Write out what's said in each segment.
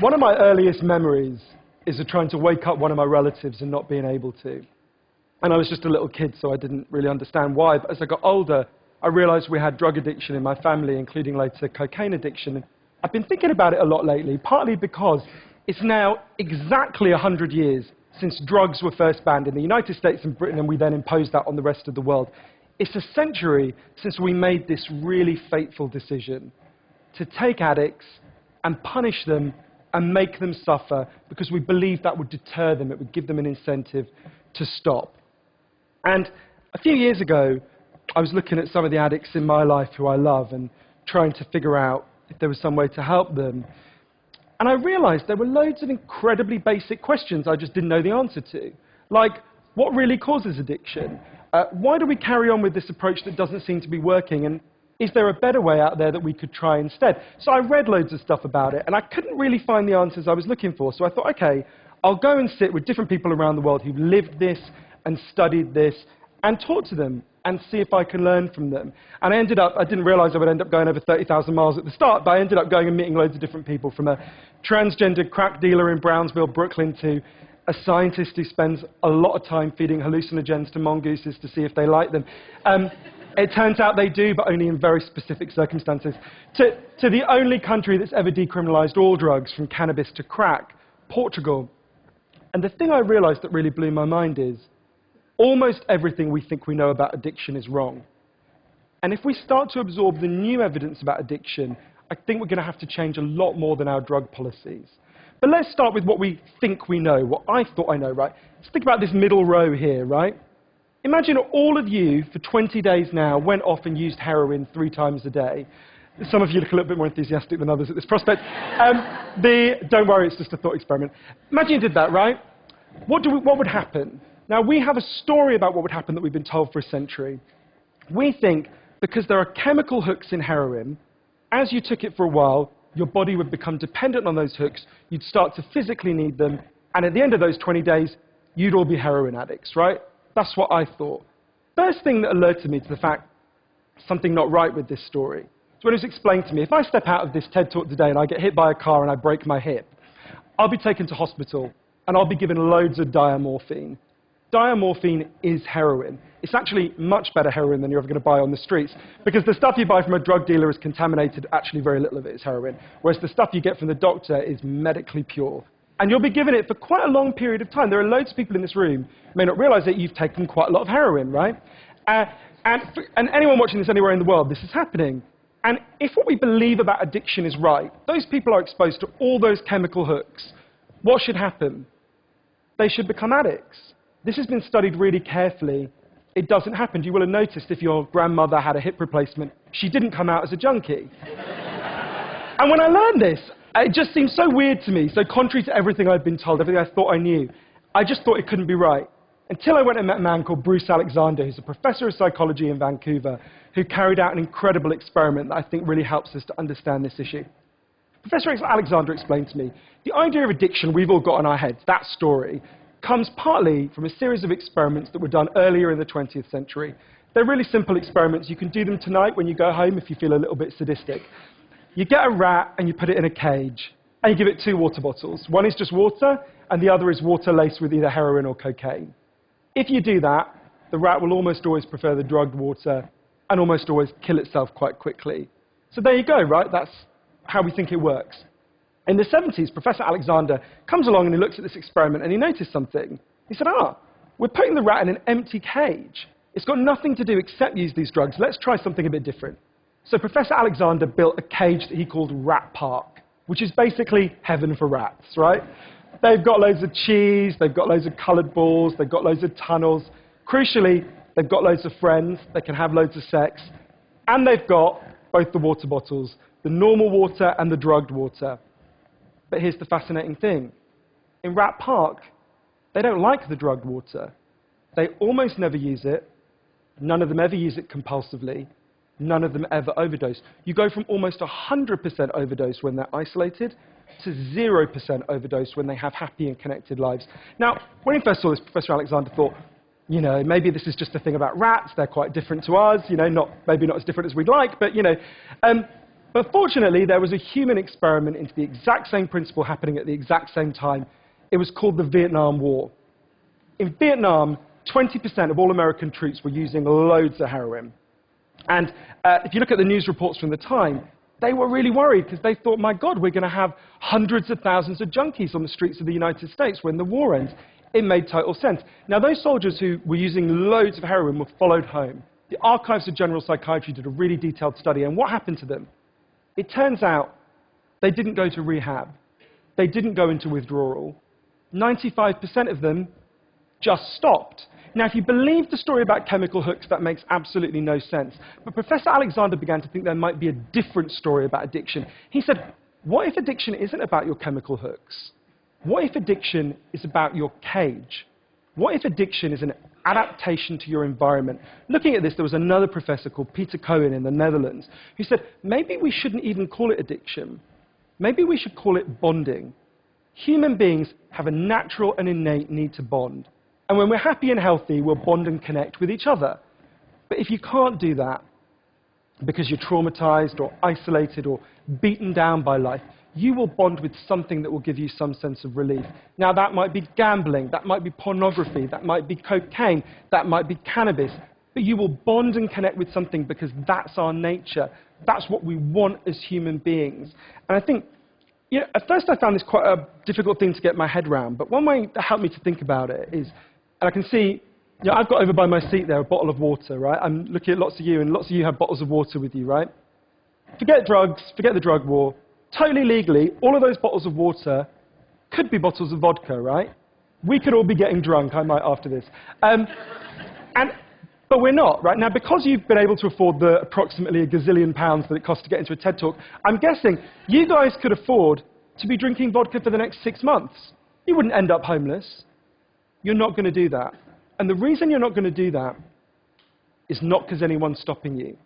One of my earliest memories is of trying to wake up one of my relatives and not being able to. And I was just a little kid, so I didn't really understand why. But as I got older, I realized we had drug addiction in my family, including later cocaine addiction. And I've been thinking about it a lot lately, partly because it's now exactly 100 years since drugs were first banned in the United States and Britain, and we then imposed that on the rest of the world. It's a century since we made this really fateful decision to take addicts and punish them and make them suffer because we believed that would deter them, it would give them an incentive to stop. And a few years ago, I was looking at some of the addicts in my life who I love and trying to figure out if there was some way to help them. And I realized there were loads of incredibly basic questions I just didn't know the answer to. Like, what really causes addiction? Why do we carry on with this approach that doesn't seem to be working? And is there a better way out there that we could try instead? So I read loads of stuff about it, and I couldn't really find the answers I was looking for. So I thought, okay, I'll go and sit with different people around the world who've lived this and studied this and talk to them and see if I can learn from them. And I didn't realize I would end up going over 30,000 miles at the start, but I ended up going and meeting loads of different people, from a transgender crack dealer in Brownsville, Brooklyn, to a scientist who spends a lot of time feeding hallucinogens to mongooses to see if they like them. It turns out they do, but only in very specific circumstances. To the only country that's ever decriminalized all drugs, from cannabis to crack, Portugal. And the thing I realized that really blew my mind is almost everything we think we know about addiction is wrong. And if we start to absorb the new evidence about addiction, I think we're going to have to change a lot more than our drug policies. But let's start with what we think we know, what I thought I know, right? Let's think about this middle row here, right? Imagine all of you, for 20 days now, went off and used heroin 3 times a day. Some of you look a little bit more enthusiastic than others at this prospect. Don't worry, it's just a thought experiment. Imagine you did that, right? What would happen? Now, we have a story about what would happen that we've been told for a century. We think because there are chemical hooks in heroin, as you took it for a while, your body would become dependent on those hooks, you'd start to physically need them, and at the end of those 20 days, you'd all be heroin addicts, right? That's what I thought. First thing that alerted me to the fact something not right with this story is when it was explained to me, if I step out of this TED Talk today and I get hit by a car and I break my hip, I'll be taken to hospital and I'll be given loads of diamorphine. Diamorphine is heroin. It's actually much better heroin than you're ever going to buy on the streets, because the stuff you buy from a drug dealer is contaminated, actually very little of it is heroin, whereas the stuff you get from the doctor is medically pure. And you'll be given it for quite a long period of time. There are loads of people in this room who may not realize that you've taken quite a lot of heroin, right? And anyone watching this anywhere in the world, this is happening. And if what we believe about addiction is right, those people are exposed to all those chemical hooks. What should happen? They should become addicts. This has been studied really carefully. It doesn't happen. You will have noticed if your grandmother had a hip replacement, she didn't come out as a junkie. And when I learned this, it just seemed so weird to me, so contrary to everything I'd been told, everything I thought I knew. I just thought it couldn't be right. Until I went and met a man called Bruce Alexander, who's a professor of psychology in Vancouver, who carried out an incredible experiment that I think really helps us to understand this issue. Professor Alexander explained to me, the idea of addiction we've all got in our heads, that story, comes partly from a series of experiments that were done earlier in the 20th century. They're really simple experiments. You can do them tonight when you go home if you feel a little bit sadistic. You get a rat and you put it in a cage, and you give it 2 water bottles. One is just water, and the other is water laced with either heroin or cocaine. If you do that, the rat will almost always prefer the drugged water and almost always kill itself quite quickly. So there you go, right? That's how we think it works. In the 70s, Professor Alexander comes along and he looks at this experiment and he noticed something. He said, we're putting the rat in an empty cage. It's got nothing to do except use these drugs. Let's try something a bit different. So Professor Alexander built a cage that he called Rat Park, which is basically heaven for rats, right? They've got loads of cheese, they've got loads of colored balls, they've got loads of tunnels. Crucially, they've got loads of friends, they can have loads of sex, and they've got both the water bottles, the normal water and the drugged water. But here's the fascinating thing. In Rat Park, they don't like the drugged water. They almost never use it. None of them ever use it compulsively. None of them ever overdose. You go from almost 100% overdose when they're isolated to 0% overdose when they have happy and connected lives. Now, when he first saw this, Professor Alexander thought, maybe this is just a thing about rats. They're quite different to us, maybe not as different as we'd like, but, But fortunately, there was a human experiment into the exact same principle happening at the exact same time. It was called the Vietnam War. In Vietnam, 20% of all American troops were using loads of heroin. And if you look at the news reports from the time, they were really worried because they thought, my God, we're going to have hundreds of thousands of junkies on the streets of the United States when the war ends. It made total sense. Now, those soldiers who were using loads of heroin were followed home. The Archives of General Psychiatry did a really detailed study, and what happened to them? It turns out they didn't go to rehab. They didn't go into withdrawal. 95% of them just stopped. Now, if you believe the story about chemical hooks, that makes absolutely no sense. But Professor Alexander began to think there might be a different story about addiction. He said, what if addiction isn't about your chemical hooks? What if addiction is about your cage? What if addiction is an adaptation to your environment? Looking at this, there was another professor called Peter Cohen in the Netherlands who said, maybe we shouldn't even call it addiction. Maybe we should call it bonding. Human beings have a natural and innate need to bond. And when we're happy and healthy, we'll bond and connect with each other. But if you can't do that because you're traumatized or isolated or beaten down by life, you will bond with something that will give you some sense of relief. Now, that might be gambling, that might be pornography, that might be cocaine, that might be cannabis. But you will bond and connect with something because that's our nature. That's what we want as human beings. And I think, at first I found this quite a difficult thing to get my head around. But one way that helped me to think about it is, and I can see, I've got over by my seat there a bottle of water, right? I'm looking at lots of you, and lots of you have bottles of water with you, right? Forget drugs, forget the drug war. Totally legally, all of those bottles of water could be bottles of vodka, right? We could all be getting drunk, I might after this. But we're not, right? Now, because you've been able to afford the approximately a gazillion pounds that it costs to get into a TED Talk, I'm guessing you guys could afford to be drinking vodka for the next 6 months. You wouldn't end up homeless. You're not going to do that. And the reason you're not going to do that is not because anyone's stopping you.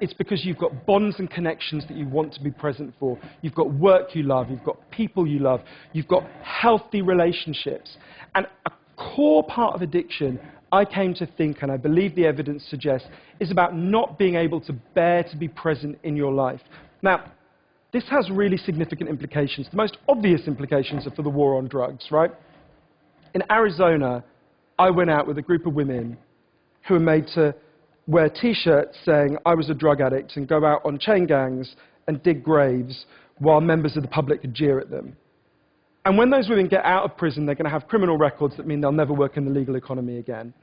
It's because you've got bonds and connections that you want to be present for. You've got work you love. You've got people you love. You've got healthy relationships. And a core part of addiction, I came to think, and I believe the evidence suggests, is about not being able to bear to be present in your life. Now, this has really significant implications. The most obvious implications are for the war on drugs, right? In Arizona, I went out with a group of women who were made to wear T-shirts saying I was a drug addict and go out on chain gangs and dig graves while members of the public could jeer at them. And when those women get out of prison, they're going to have criminal records that mean they'll never work in the legal economy again.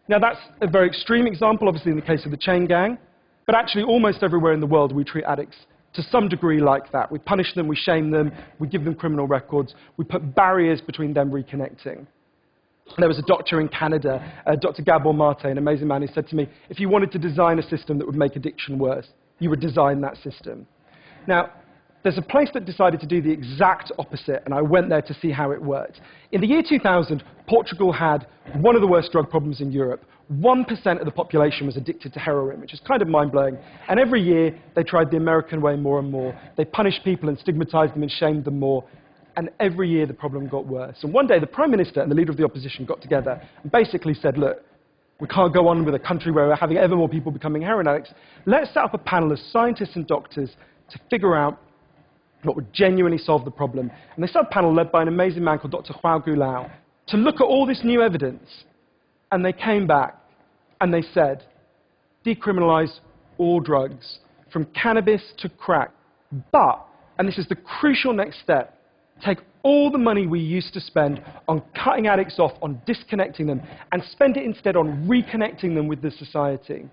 Now, that's a very extreme example, obviously, in the case of the chain gang, but actually almost everywhere in the world we treat addicts to some degree like that. We punish them, we shame them, we give them criminal records, we put barriers between them reconnecting. There was a doctor in Canada, Dr. Gabor Mate, an amazing man, who said to me, if you wanted to design a system that would make addiction worse, you would design that system. Now, there's a place that decided to do the exact opposite, and I went there to see how it worked. In the year 2000, Portugal had one of the worst drug problems in Europe. 1% of the population was addicted to heroin, which is kind of mind-blowing. And every year, they tried the American way more and more. They punished people and stigmatized them and shamed them more. And every year, the problem got worse. And one day, the Prime Minister and the leader of the opposition got together and basically said, look, we can't go on with a country where we're having ever more people becoming heroin addicts. Let's set up a panel of scientists and doctors to figure out what would genuinely solve the problem. And they set up a panel led by an amazing man called Dr. João Goulão to look at all this new evidence. And they came back and they said, decriminalize all drugs, from cannabis to crack. But, and this is the crucial next step, take all the money we used to spend on cutting addicts off, on disconnecting them, and spend it instead on reconnecting them with the society.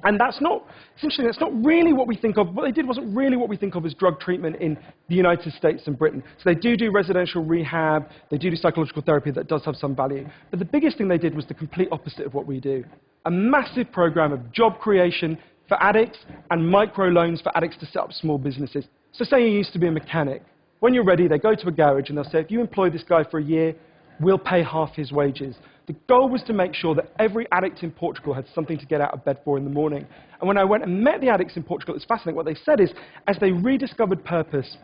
And that's not, essentially, that's not really what we think of. What they did wasn't really what we think of as drug treatment in the United States and Britain. So they do residential rehab, they do psychological therapy that does have some value. But the biggest thing they did was the complete opposite of what we do. A massive program of job creation for addicts and microloans for addicts to set up small businesses. So say you used to be a mechanic. When you're ready, they go to a garage and they'll say, if you employ this guy for a year, we'll pay half his wages. The goal was to make sure that every addict in Portugal had something to get out of bed for in the morning. And when I went and met the addicts in Portugal, it was fascinating. What they said is, as they rediscovered purpose,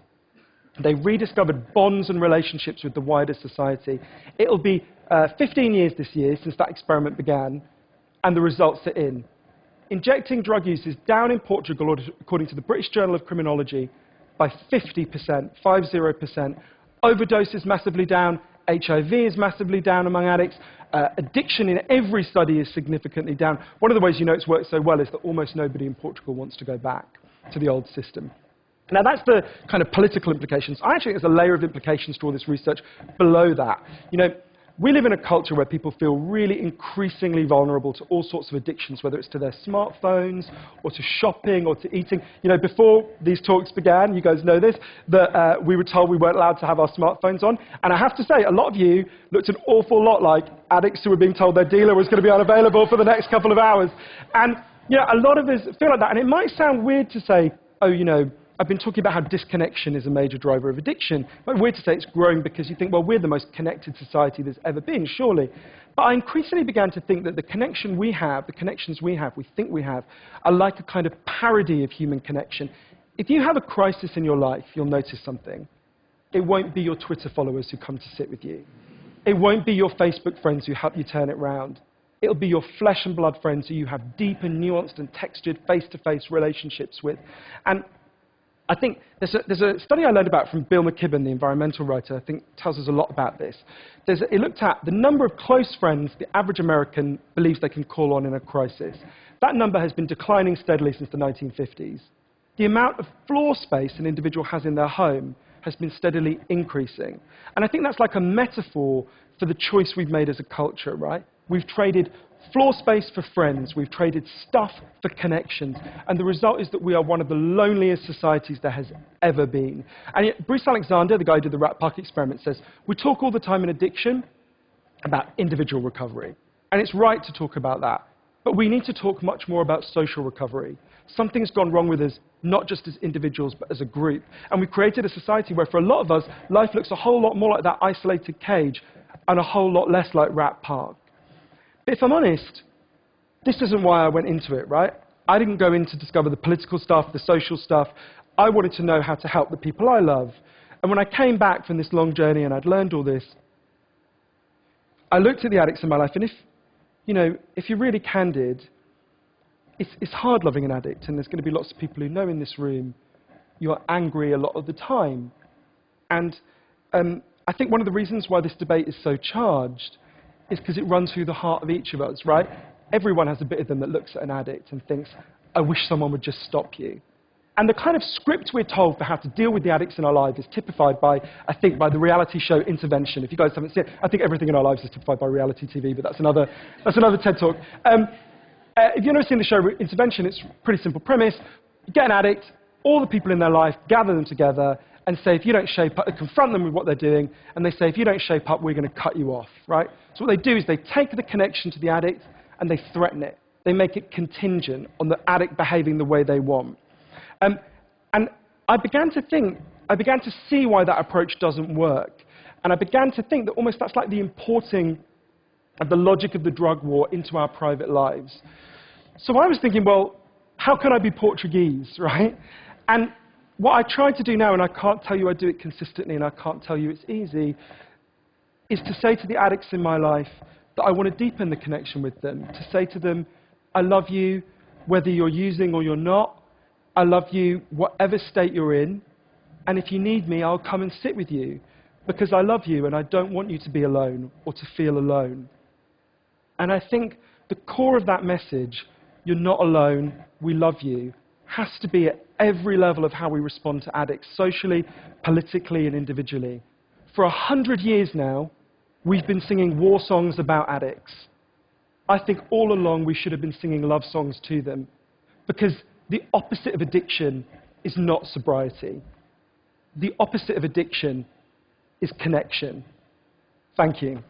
they rediscovered bonds and relationships with the wider society. It'll be 15 years this year since that experiment began, and the results are in. injecting drug use is down in Portugal, according to the British Journal of Criminology, by 50%, 50%. Overdose is massively down. HIV is massively down among addicts. Addiction in every study is significantly down. One of the ways you know it's worked so well is that almost nobody in Portugal wants to go back to the old system. Now, that's the kind of political implications. I actually think there's a layer of implications to all this research below that. You know, we live in a culture where people feel really increasingly vulnerable to all sorts of addictions, whether it's to their smartphones or to shopping or to eating. You know, before these talks began, you guys know this, that we were told we weren't allowed to have our smartphones on. And I have to say, a lot of you looked an awful lot like addicts who were being told their dealer was going to be unavailable for the next couple of hours. And, you know, a lot of us feel like that. And it might sound weird to say, oh, you know, I've been talking about how disconnection is a major driver of addiction. But weird to say it's growing because you think, well, we're the most connected society there's ever been, surely. But I increasingly began to think that the connection we have, the connections we have, we think we have, are like a kind of parody of human connection. If you have a crisis in your life, you'll notice something. It won't be your Twitter followers who come to sit with you. It won't be your Facebook friends who help you turn it round. It'll be your flesh and blood friends who you have deep and nuanced and textured face-to-face relationships with. And I think there's a study I learned about from Bill McKibben, the environmental writer, I think tells us a lot about this. It looked at the number of close friends the average American believes they can call on in a crisis. That number has been declining steadily since the 1950s. The amount of floor space an individual has in their home has been steadily increasing. And I think that's like a metaphor for the choice we've made as a culture, right? We've traded floor space for friends. We've traded stuff for connections. And the result is that we are one of the loneliest societies there has ever been. And yet, Bruce Alexander, the guy who did the Rat Park experiment, says, we talk all the time in addiction about individual recovery. And it's right to talk about that. But we need to talk much more about social recovery. Something's gone wrong with us, not just as individuals, but as a group. And we've created a society where, for a lot of us, life looks a whole lot more like that isolated cage and a whole lot less like Rat Park. But if I'm honest, this isn't why I went into it, right? I didn't go in to discover the political stuff, the social stuff. I wanted to know how to help the people I love. And when I came back from this long journey and I'd learned all this, I looked at the addicts in my life, and if you're really candid, it's hard loving an addict, and there's going to be lots of people who know in this room you're angry a lot of the time. And I think one of the reasons why this debate is so charged is because it runs through the heart of each of us, right? Everyone has a bit of them that looks at an addict and thinks, I wish someone would just stop you. And the kind of script we're told for how to deal with the addicts in our lives is typified by, I think, by the reality show Intervention. If you guys haven't seen it, I think everything in our lives is typified by reality TV, but that's another TED Talk. If you've never seen the show Intervention, it's a pretty simple premise. You get an addict, all the people in their life, gather them together, and say, if you don't shape up, confront them with what they're doing, and they say, if you don't shape up, we're going to cut you off, right? So what they do is they take the connection to the addict, and they threaten it. They make it contingent on the addict behaving the way they want. And I began to see why that approach doesn't work. And I began to think that almost that's like the importing of the logic of the drug war into our private lives. So I was thinking, well, how can I be Portuguese, right? And what I try to do now, and I can't tell you I do it consistently, and I can't tell you it's easy, is to say to the addicts in my life that I want to deepen the connection with them, to say to them, I love you whether you're using or you're not. I love you whatever state you're in, and if you need me, I'll come and sit with you, because I love you and I don't want you to be alone or to feel alone. And I think the core of that message, you're not alone, we love you, has to be at every level of how we respond to addicts, socially, politically, and individually. For 100 years now, we've been singing war songs about addicts. I think all along we should have been singing love songs to them, because the opposite of addiction is not sobriety. The opposite of addiction is connection. Thank you.